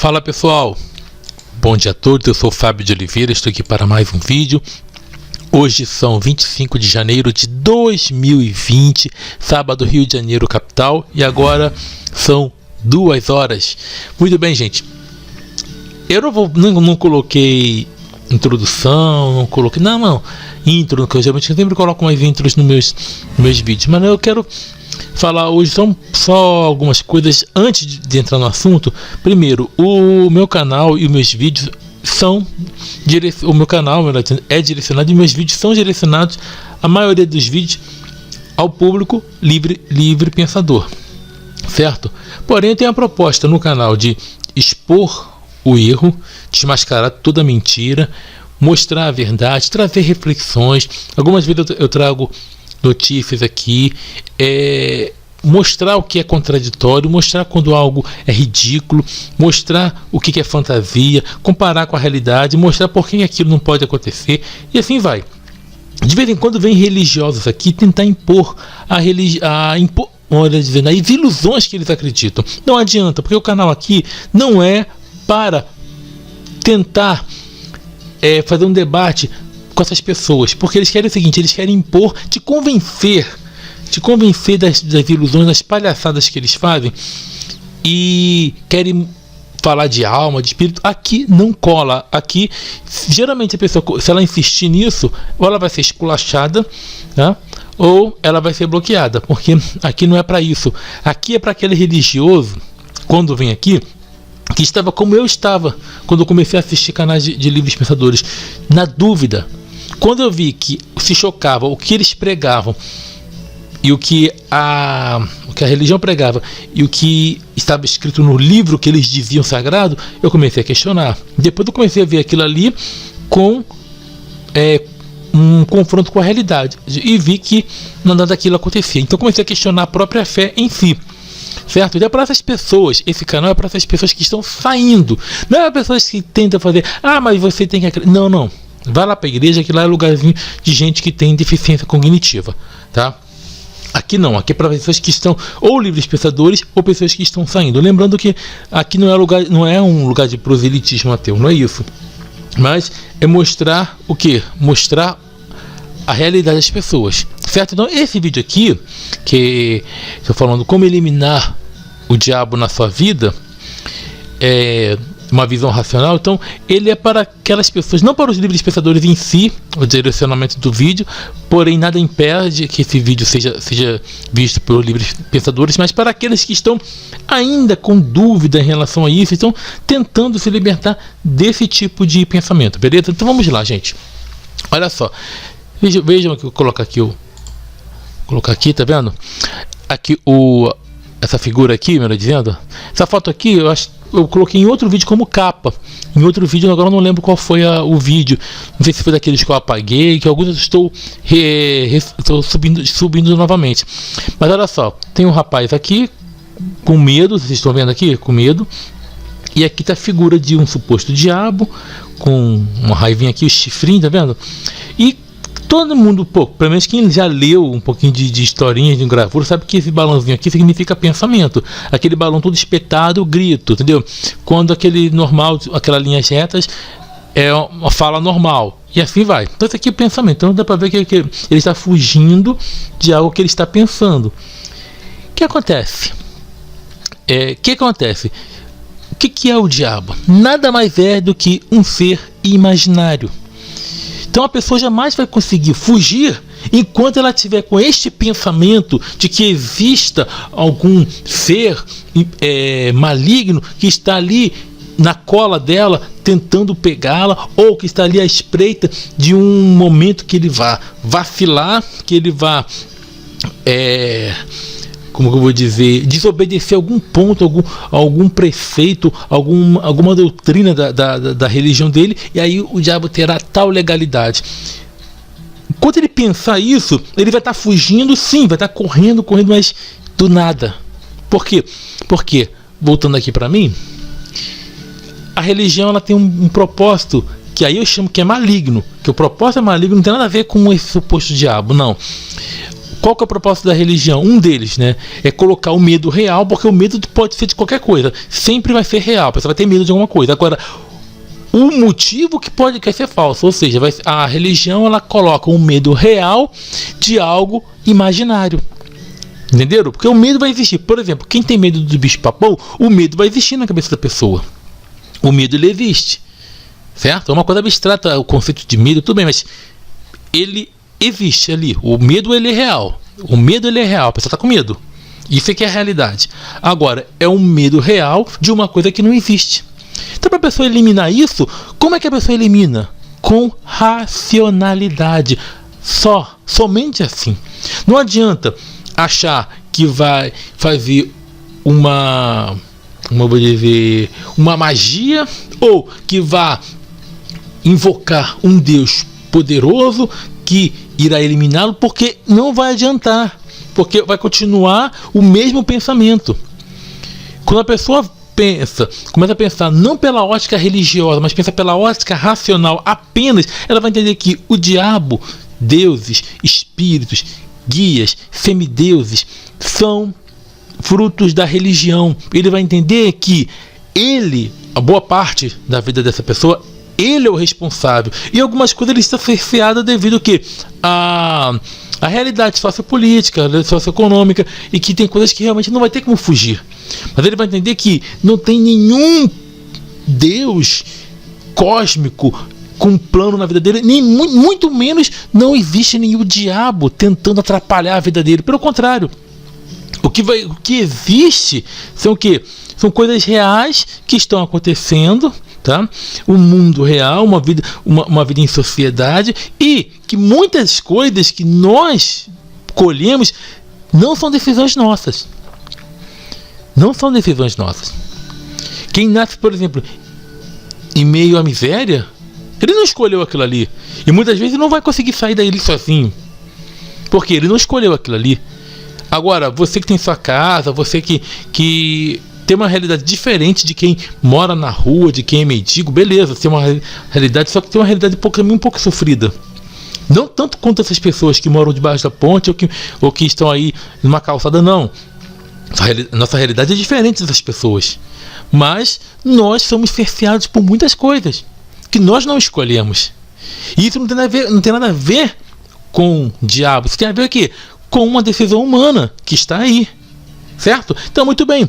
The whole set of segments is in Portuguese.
Fala pessoal, bom dia a todos, eu sou o Fábio de Oliveira, estou aqui para mais um vídeo. Hoje são 25 de janeiro de 2020, sábado, Rio de Janeiro, capital, e agora são 2 horas. Muito bem, gente, eu não coloquei introdução, não coloquei, intro, que eu geralmente sempre coloco mais intros nos meus vídeos, mas eu quero falar hoje só algumas coisas antes de entrar no assunto. Primeiro, o meu canal e os meus vídeos o meu canal é direcionado e meus vídeos são direcionados, a maioria dos vídeos, ao público livre pensador, certo? Porém, tem a proposta no canal de expor o erro, desmascarar toda mentira, mostrar a verdade, trazer reflexões. Algumas vezes eu trago notícias aqui, mostrar o que é contraditório, mostrar quando algo é ridículo, mostrar o que é fantasia, comparar com a realidade, mostrar por que aquilo não pode acontecer, e assim vai. De vez em quando vem religiosos aqui tentar impor as ilusões que eles acreditam. Não adianta, porque o canal aqui não é para tentar fazer um debate com essas pessoas, porque eles querem o seguinte: eles querem impor, te convencer das ilusões, das palhaçadas que eles fazem, e querem falar de alma, de espírito. Aqui não cola. Aqui, geralmente, a pessoa, se ela insistir nisso, ou ela vai ser esculachada, tá? Ou ela vai ser bloqueada, porque aqui não é para isso. Aqui é para aquele religioso, quando vem aqui, que estava como eu estava quando eu comecei a assistir canais de livres pensadores, na dúvida. Quando eu vi que se chocava o que eles pregavam e o que a religião pregava e o que estava escrito no livro que eles diziam sagrado, eu comecei a questionar. Depois eu comecei a ver aquilo ali com um confronto com a realidade e vi que nada daquilo acontecia. Então comecei a questionar a própria fé em si, certo? E é para essas pessoas, esse canal é para essas pessoas que estão saindo, não é para pessoas que tentam fazer, mas você tem que acreditar. Não. Vai lá para a igreja, que lá é lugarzinho de gente que tem deficiência cognitiva, tá? Aqui não, aqui é para pessoas que estão ou livres pensadores ou pessoas que estão saindo. Lembrando que aqui não é um lugar de proselitismo ateu, não é isso. Mas é mostrar o quê? Mostrar a realidade das pessoas, certo? Então esse vídeo aqui, que estou falando como eliminar o diabo na sua vida, uma visão racional. Então ele é para aquelas pessoas, não para os livres pensadores em si, o direcionamento do vídeo, porém nada impede que esse vídeo seja visto por livres pensadores, mas para aqueles que estão ainda com dúvida em relação a isso, estão tentando se libertar desse tipo de pensamento, beleza? Então vamos lá, gente. Olha só, vejam que eu colocar aqui, tá vendo? Aqui essa figura aqui, melhor dizendo, essa foto aqui eu coloquei em outro vídeo como capa. Em outro vídeo, agora eu não lembro qual foi o vídeo. Não sei se foi daqueles que eu apaguei, que alguns eu estou subindo novamente. Mas olha só, tem um rapaz aqui com medo, vocês estão vendo aqui? Com medo. E aqui está a figura de um suposto diabo, com uma raivinha aqui, o chifrinho, tá vendo? E todo mundo, pelo menos quem já leu um pouquinho de historinhas de gravura, sabe que esse balãozinho aqui significa pensamento. Aquele balão todo espetado, grito, entendeu? Quando aquele normal, aquelas linhas retas, é uma fala normal. E assim vai. Então esse aqui é pensamento. Então dá para ver que ele está fugindo de algo que ele está pensando. O que acontece? O que é o diabo? Nada mais é do que um ser imaginário. Então a pessoa jamais vai conseguir fugir enquanto ela estiver com este pensamento de que exista algum ser maligno que está ali na cola dela tentando pegá-la, ou que está ali à espreita de um momento que ele vá vacilar, que ele vá como eu vou dizer, desobedecer algum ponto, algum preceito, alguma doutrina da religião dele, e aí o diabo terá tal legalidade. Quando ele pensar isso, ele vai estar fugindo, sim, vai estar correndo, mas do nada. Por quê? Porque, voltando aqui para mim, a religião ela tem um propósito, que aí eu chamo que é maligno, que o propósito é maligno, não tem nada a ver com esse suposto diabo, não. qual que é o propósito da religião? Um deles, né, é colocar o medo real, porque o medo pode ser de qualquer coisa, sempre vai ser real, a pessoa vai ter medo de alguma coisa. Agora, o motivo que pode ser falso, ou seja, a religião ela coloca um medo real de algo imaginário. Entenderam? Porque o medo vai existir. Por exemplo, quem tem medo do bicho-papão, o medo vai existir na cabeça da pessoa. O medo, ele existe. Certo? É uma coisa abstrata o conceito de medo, tudo bem, mas ele existe ali. O medo, ele é real. O medo, ele é real. A pessoa está com medo. Isso é que é a realidade. Agora, é um medo real de uma coisa que não existe. Então, para a pessoa eliminar isso, como é que a pessoa elimina? Com racionalidade. Somente assim. Não adianta achar que vai fazer uma magia, ou que vai invocar um Deus poderoso que irá eliminá-lo, porque não vai adiantar, porque vai continuar o mesmo pensamento. Quando a pessoa começa a pensar não pela ótica religiosa, mas pensa pela ótica racional apenas, ela vai entender que o diabo, deuses, espíritos, guias, semideuses são frutos da religião. Ele vai entender que a boa parte da vida dessa pessoa, ele é o responsável. E algumas coisas ele está cerceado devido a realidade sociopolítica, socioeconômica, e que tem coisas que realmente não vai ter como fugir. Mas ele vai entender que não tem nenhum Deus cósmico com um plano na vida dele, nem muito menos não existe nenhum diabo tentando atrapalhar a vida dele. Pelo contrário, o que existe são o quê? São coisas reais que estão acontecendo, tá? O mundo real, uma vida em sociedade, e que muitas coisas que nós colhemos não são decisões nossas. Não são decisões nossas. Quem nasce, por exemplo, em meio à miséria, ele não escolheu aquilo ali. E muitas vezes não vai conseguir sair daí sozinho, porque ele não escolheu aquilo ali. Agora, você que tem sua casa, você que tem uma realidade diferente de quem mora na rua, de quem é mendigo, beleza, tem uma realidade, só que tem uma realidade um pouco sofrida. Não tanto quanto essas pessoas que moram debaixo da ponte ou que estão aí numa calçada, não. Nossa realidade é diferente dessas pessoas. Mas nós somos cerceados por muitas coisas que nós não escolhemos. E isso não tem nada a ver com o diabo. Isso tem a ver aqui com uma decisão humana que está aí. Certo? Então, muito bem.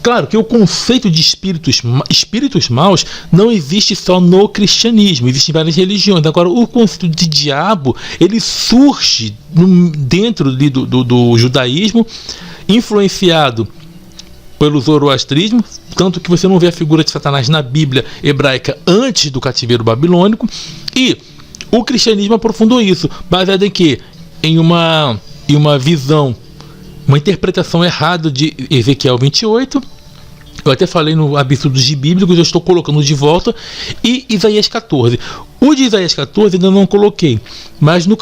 Claro que o conceito de espíritos maus não existe só no cristianismo, existem várias religiões. Agora, o conceito de diabo, ele surge dentro do judaísmo, influenciado pelo zoroastrismo, tanto que você não vê a figura de Satanás na Bíblia hebraica antes do cativeiro babilônico. E o cristianismo aprofundou isso, baseado em quê? Em uma visão, uma interpretação errada de Ezequiel 28. Eu até falei no Absurdos Bíblicos, eu estou colocando de volta. E Isaías 14. O de Isaías 14 ainda não coloquei, mas no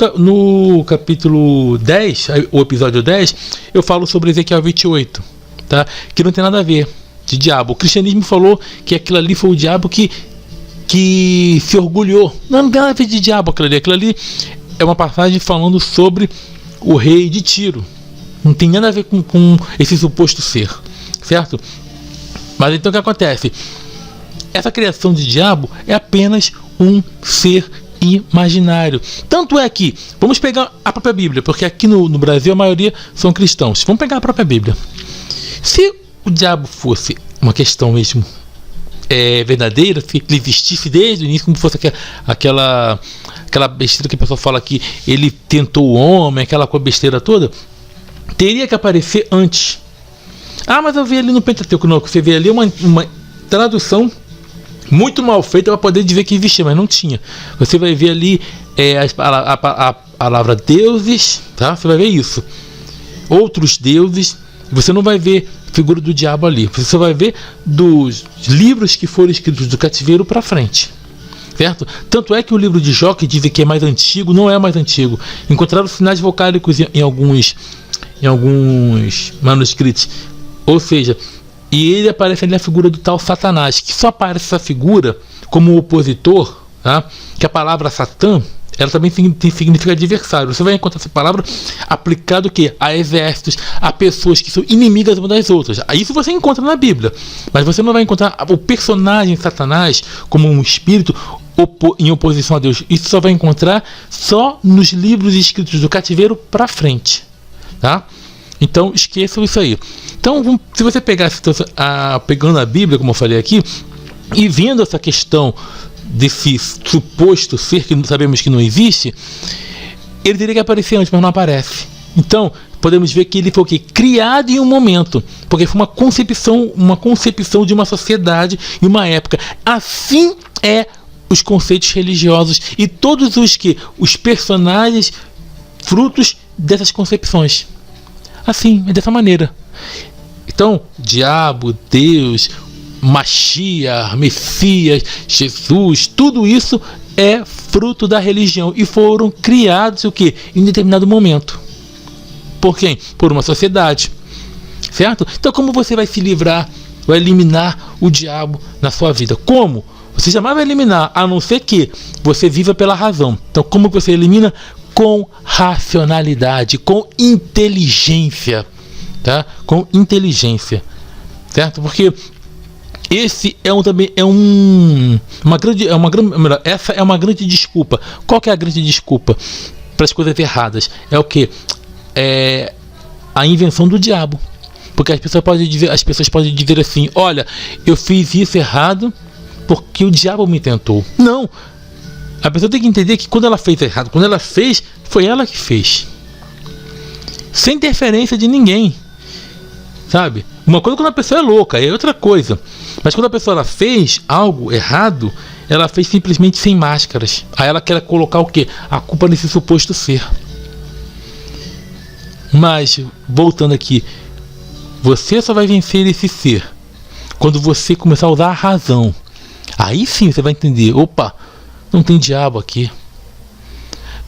capítulo 10, o episódio 10, eu falo sobre Ezequiel 28, tá? Que não tem nada a ver de diabo. O cristianismo falou que aquilo ali foi o diabo que se orgulhou. Não tem nada a ver de diabo aquilo ali. Aquilo ali é uma passagem falando sobre o rei de Tiro. Não tem nada a ver com esse suposto ser, certo? Mas então o que acontece? Essa criação de diabo é apenas um ser imaginário. Tanto é que, vamos pegar a própria Bíblia, porque aqui no Brasil a maioria são cristãos. Vamos pegar a própria Bíblia. Se o diabo fosse uma questão mesmo verdadeira, se ele existisse desde o início, como fosse aquela besteira que a pessoa fala que ele tentou o homem, aquela besteira toda, teria que aparecer antes. Ah, mas eu vi ali no Pentateuco. Não, você vê ali uma tradução muito mal feita para poder dizer que existia, mas não tinha. Você vai ver ali a palavra deuses, tá? Você vai ver isso. Outros deuses. Você não vai ver figura do diabo ali. Você vai ver dos livros que foram escritos do cativeiro para frente. Certo? Tanto é que o livro de Jó, que dizem que é mais antigo, não é mais antigo. Encontraram sinais vocálicos em alguns manuscritos. Ou seja, e ele aparece ali a figura do tal Satanás, que só aparece essa figura como opositor, tá? Que a palavra Satã ela também significa adversário. Você vai encontrar essa palavra aplicada o quê? A exércitos, a pessoas que são inimigas umas das outras. Isso você encontra na Bíblia, mas você não vai encontrar o personagem Satanás como um espírito em oposição a Deus. Isso só vai encontrar só nos livros escritos do cativeiro para frente, tá? Então esqueçam isso aí. Então, se você pegar pegando a Bíblia, como eu falei aqui, e vendo essa questão desse suposto ser que sabemos que não existe, ele teria que aparecer antes, mas não aparece. Então podemos ver que ele foi o quê? Criado em um momento, porque foi uma concepção de uma sociedade e uma época. Assim é os conceitos religiosos e todos os personagens frutos dessas concepções. Assim, é dessa maneira. Então, diabo, Deus, Mashiach, Messias, Jesus, tudo isso é fruto da religião e foram criados o quê? Em determinado momento. Por quem? Por uma sociedade. Certo? Então, como você vai se livrar, vai eliminar o diabo na sua vida? Como? Você jamais vai eliminar, a não ser que você viva pela razão. Então, como você elimina? Com racionalidade, com inteligência, tá? Com inteligência, certo? Porque esse essa é uma grande desculpa. Qual que é a grande desculpa para as coisas erradas? É o que? É a invenção do diabo. Porque as pessoas podem dizer assim: olha, eu fiz isso errado porque o diabo me tentou. Não. A pessoa tem que entender que quando ela fez errado, quando ela fez, foi ela que fez. Sem interferência de ninguém. Sabe? Uma coisa quando a pessoa é louca, é outra coisa. Mas quando a pessoa ela fez algo errado, ela fez simplesmente sem máscaras. Aí ela quer colocar o quê? A culpa nesse suposto ser. Mas, voltando aqui, você só vai vencer esse ser quando você começar a usar a razão. Aí sim você vai entender: opa, não tem diabo aqui.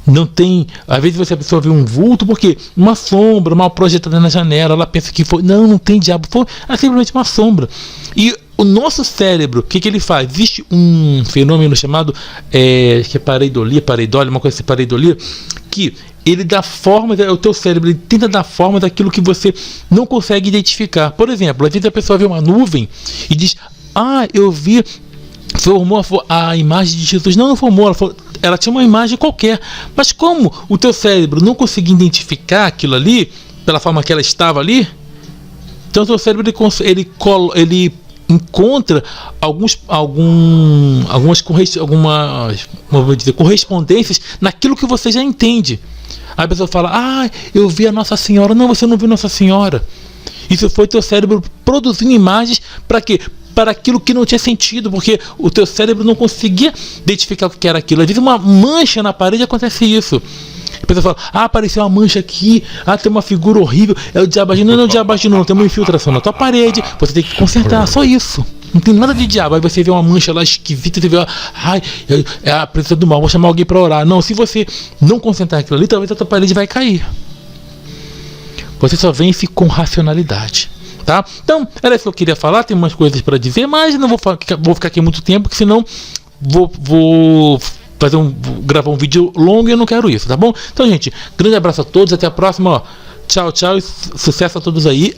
Não tem. Às vezes a pessoa vê um vulto porque uma sombra mal projetada na janela, ela pensa que foi. Não tem diabo. É simplesmente uma sombra. E o nosso cérebro, o que ele faz? Existe um fenômeno chamado que é pareidolia, uma coisa assim, pareidolia, que ele dá forma, o teu cérebro ele tenta dar forma daquilo que você não consegue identificar. Por exemplo, às vezes a pessoa vê uma nuvem e diz: ah, eu vi. Formou a imagem de Jesus. Não formou, ela tinha uma imagem qualquer. Mas como o teu cérebro não conseguia identificar aquilo ali, pela forma que ela estava ali, então o teu cérebro ele encontra algumas correspondências naquilo que você já entende. Aí a pessoa fala: ah, eu vi a Nossa Senhora. Não, você não viu Nossa Senhora. Isso foi teu cérebro produzindo imagens para quê? Para aquilo que não tinha sentido, porque o teu cérebro não conseguia identificar o que era aquilo. Às vezes uma mancha na parede acontece isso. A pessoa fala: ah, apareceu uma mancha aqui, tem uma figura horrível, é o diabo agindo. Não é o diabo agindo, não, tem uma infiltração na tua parede, você tem que consertar, só isso. Não tem nada de diabo. Aí você vê uma mancha lá esquisita, você vê, ai, é a presença do mal, vou chamar alguém para orar. Não, se você não concentrar aquilo ali, talvez a tua parede vai cair. Você só vence com racionalidade. Tá? Então, era isso que eu queria falar. Tem umas coisas para dizer, mas não vou ficar aqui muito tempo, porque senão vou gravar um vídeo longo e eu não quero isso, tá bom? Então, gente, grande abraço a todos, até a próxima, ó. Tchau, tchau e sucesso a todos aí.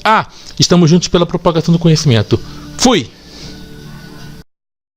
Estamos juntos pela propagação do conhecimento. Fui!